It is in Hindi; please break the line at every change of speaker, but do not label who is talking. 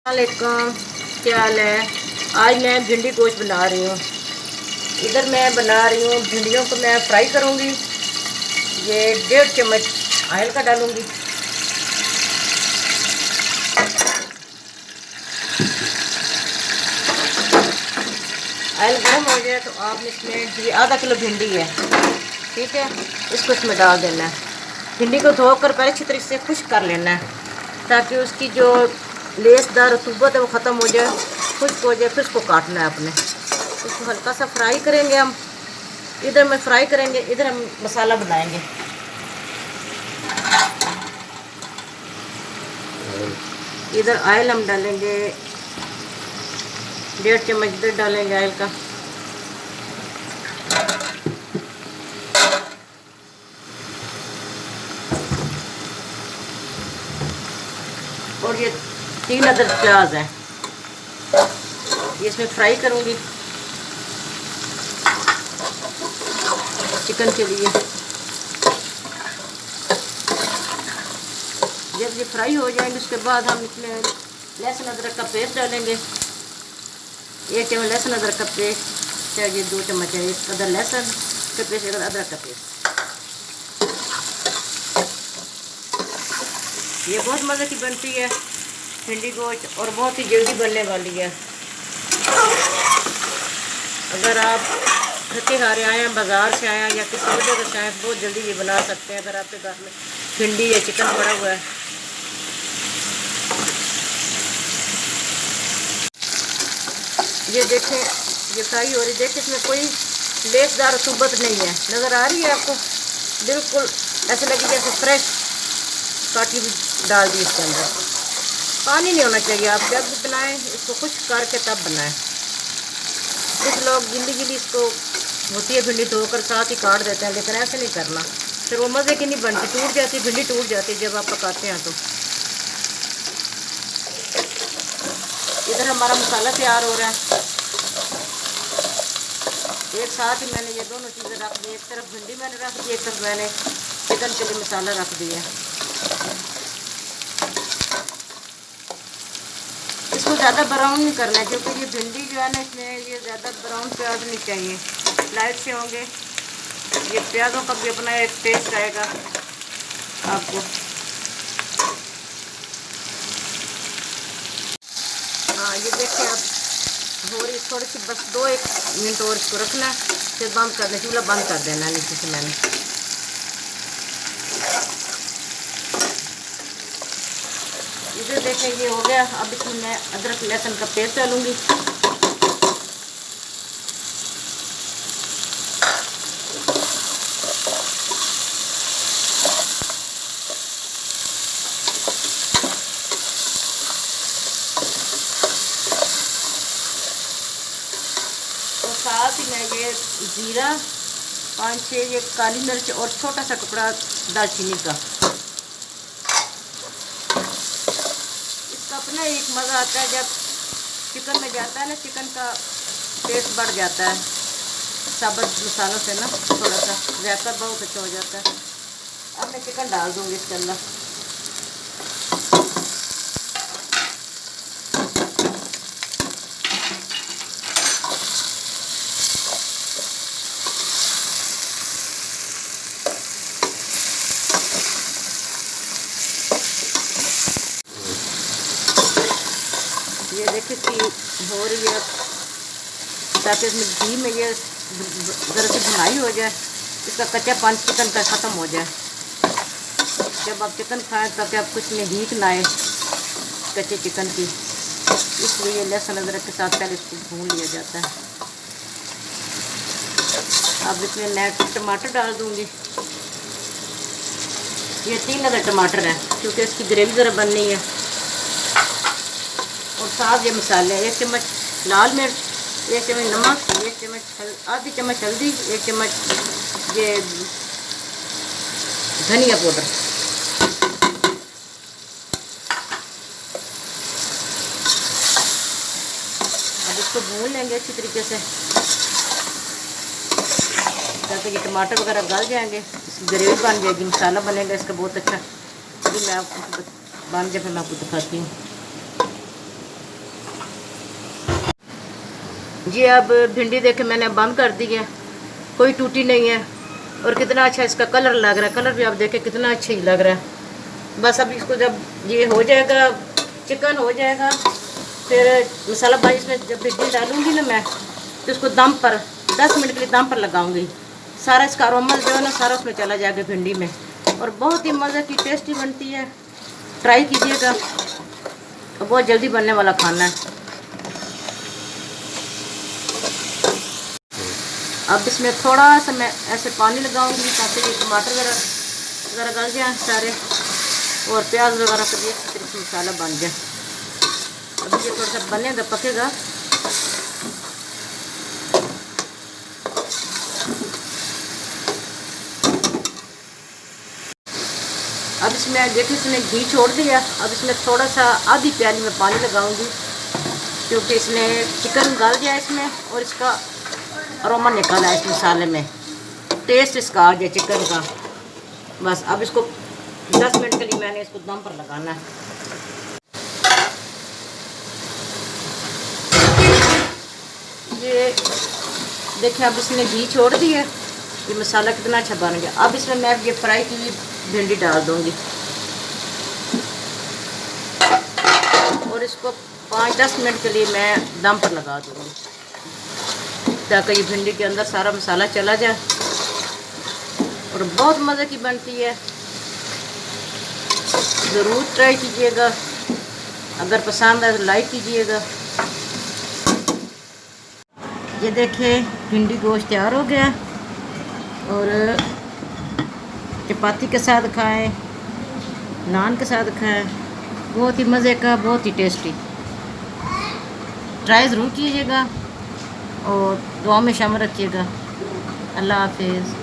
वालेकुम, क्या हाल है। आज मैं भिंडी गोश्त बना रही हूँ। इधर मैं बना रही हूँ भिंडियों को मैं फ्राई करूँगी। ये 1.5 चम्मच ऑयल का डालूँगी। ऑयल गर्म हो जाए तो आप इसमें ये आधा किलो भिंडी है, ठीक है, इसको इसमें डाल देना है। भिंडी को धोकर पहले अच्छी तरीके से खुश्क कर लेना है ताकि उसकी जो लेसदार रतूबत है वो ख़त्म हो जाए, खुश्क हो जाए। फिर उसको काटना है अपने। इसको हल्का सा फ्राई करेंगे हम। इधर में फ्राई करेंगे, इधर हम मसाला बनाएंगे। इधर ऑयल हम डालेंगे 1.5 चम्मच इधर डालेंगे ऑयल का। और ये 3 अदर प्याज हैं, ये इसमें फ्राई करूँगी चिकन के लिए। जब ये फ्राई हो जाएंगे उसके बाद हम इसमें लहसुन अदरक का पेस्ट डालेंगे। 1 चम्मच लहसुन अदरक का पेस्ट, चाहिए 2 चम्मच है। एक अदर लहसुन का पेस्ट, एक अदरक का पेस्ट। ये बहुत मज़े की बनती है भिंडी गोश्त और बहुत ही जल्दी बनने वाली है। अगर आप थके हारे आए हैं, बाज़ार से आए हैं या किसी और जगह से आए हैं, बहुत जल्दी ये बना सकते हैं अगर आपके घर में भिंडी या चिकन पड़ा हुआ है। ये देखें, ये फ्राई हो रही, देखिए इसमें कोई लेसदार रतूबत नहीं है, नज़र आ रही है आपको। बिल्कुल ऐसे लगे जैसे फ्रेश काटी भी डाल दी इसके अंदर। पानी नहीं होना चाहिए। आप जब भी बनाएं इसको खुश्क करके तब बनाएं। कुछ लोग गिल्ली गिल्ली इसको होती है भिंडी धोकर साथ ही काट देते हैं, लेकिन ऐसे नहीं करना, फिर वो मज़े की नहीं बनती, टूट जाती भिंडी, टूट जाती है जब आप पकाते हैं। तो इधर हमारा मसाला तैयार हो रहा है। एक साथ ही मैंने ये दोनों चीज़ें रख दी। एक तरफ भिंडी मैंने रख दी, एक तरफ मैंने चिकन के लिए मसाला रख दिया। इसको ज़्यादा ब्राउन नहीं करना है क्योंकि ये भिंडी जो है ना, इसमें ये ज़्यादा ब्राउन प्याज नहीं चाहिए, लाइट से होंगे। ये प्याज़ों का भी अपना एक टेस्ट आएगा आपको। हाँ, ये देखिए आप हो रही थोड़ी सी, बस 2-1 मिनट और इसको रखना है, फिर बंद कर देना, चूल्हा बंद कर देना नीचे से। मैंने इधर देखें ये हो गया। अब इसमें मैं अदरक लहसुन का पेस्ट डालूंगी। और साथ ही मैं ये जीरा, 5-6 ये काली मिर्च और छोटा सा टुकड़ा दालचीनी का। अपना एक मज़ा आता है जब चिकन में जाता है ना, चिकन का टेस्ट बढ़ जाता है साबुत मसालों से ना, थोड़ा सा जायका बहुत अच्छा हो जाता है। अब मैं चिकन डाल दूँगी इसके अंदर। ये देखिए इसकी हो रही है ताकि इसमें घी में ये ज़रा सी भुनाई हो जाए, इसका कच्चापन चिकन का ख़त्म हो जाए। जब आप चिकन खाएं ताकि आपको इसमें हीट ना आए कच्चे चिकन की, इसलिए लहसुन अदरक के साथ पहले इसको भून लिया जाता है। अब इसमें मैं टमाटर डाल दूँगी। ये 3 अदर टमाटर हैं क्योंकि इसकी ग्रेवी ज़रा बननी है। और साथ ये मसाले, 1 चम्मच लाल मिर्च, 1 चम्मच नमक, 1 चम्मच आधी चम्मच हल्दी, 1 चम्मच ये धनिया पाउडर। अब इसको भून लेंगे अच्छी तरीके से ताकि ये टमाटर वगैरह गल जाएंगे, ग्रेवी बन जाएगी, मसाला बनेगा इसका बहुत अच्छा। अभी मैं आपको बन जाए फिर मैं आपको दिखाती हूँ। जी अब भिंडी देखे मैंने बंद कर दी है, कोई टूटी नहीं है और कितना अच्छा इसका कलर लग रहा है। कलर भी आप देखें कितना अच्छा ही लग रहा है। बस अब इसको जब ये हो जाएगा, चिकन हो जाएगा, फिर मसाला भाई इसमें जब भिंडी डालूंगी ना मैं, तो इसको दम पर 10 मिनट के लिए दम पर लगाऊंगी। सारा इसका अरोमा जो है ना सारा उसमें चला जाएगा भिंडी में, और बहुत ही मज़े की टेस्टी बनती है। ट्राई कीजिएगा, बहुत जल्दी बनने वाला खाना है। अब इसमें थोड़ा सा मैं ऐसे पानी लगाऊंगी ताकि ये टमाटर वगैरह गल जाए सारे, और प्याज वगैरह का भी अच्छी तरीके से मसाला बन जाए। अभी ये थोड़ा सा बनेगा, पकेगा। अब इसमें देखिए इसने घी छोड़ दिया। अब इसमें थोड़ा सा आधी प्याली में पानी लगाऊंगी, क्योंकि इसने चिकन गल जाए इसमें और इसका अरोमा निकल आए इस मसाले में, टेस्ट इसका आ जाए चिकन का। बस अब इसको 10 मिनट के लिए मैंने इसको दम पर लगाना है। ये देखिए अब इसने घी छोड़ दिया, ये मसाला कितना अच्छा बन गया। अब इसमें मैं ये फ्राई की हुई भिंडी डाल दूंगी और इसको 5-10 मिनट के लिए मैं दम पर लगा दूंगी, ताकि ये भिंडी के अंदर सारा मसाला चला जाए, और बहुत मज़े की बनती है। ज़रूर ट्राई कीजिएगा, अगर पसंद आए तो लाइक कीजिएगा। ये देखिए भिंडी गोश्त तैयार हो गया, और चपाती के साथ खाएं, नान के साथ खाएं, बहुत ही मज़े का, बहुत ही टेस्टी। ट्राई ज़रूर कीजिएगा और दुआ में शामिल रखिएगा। अल्लाह हाफिज़।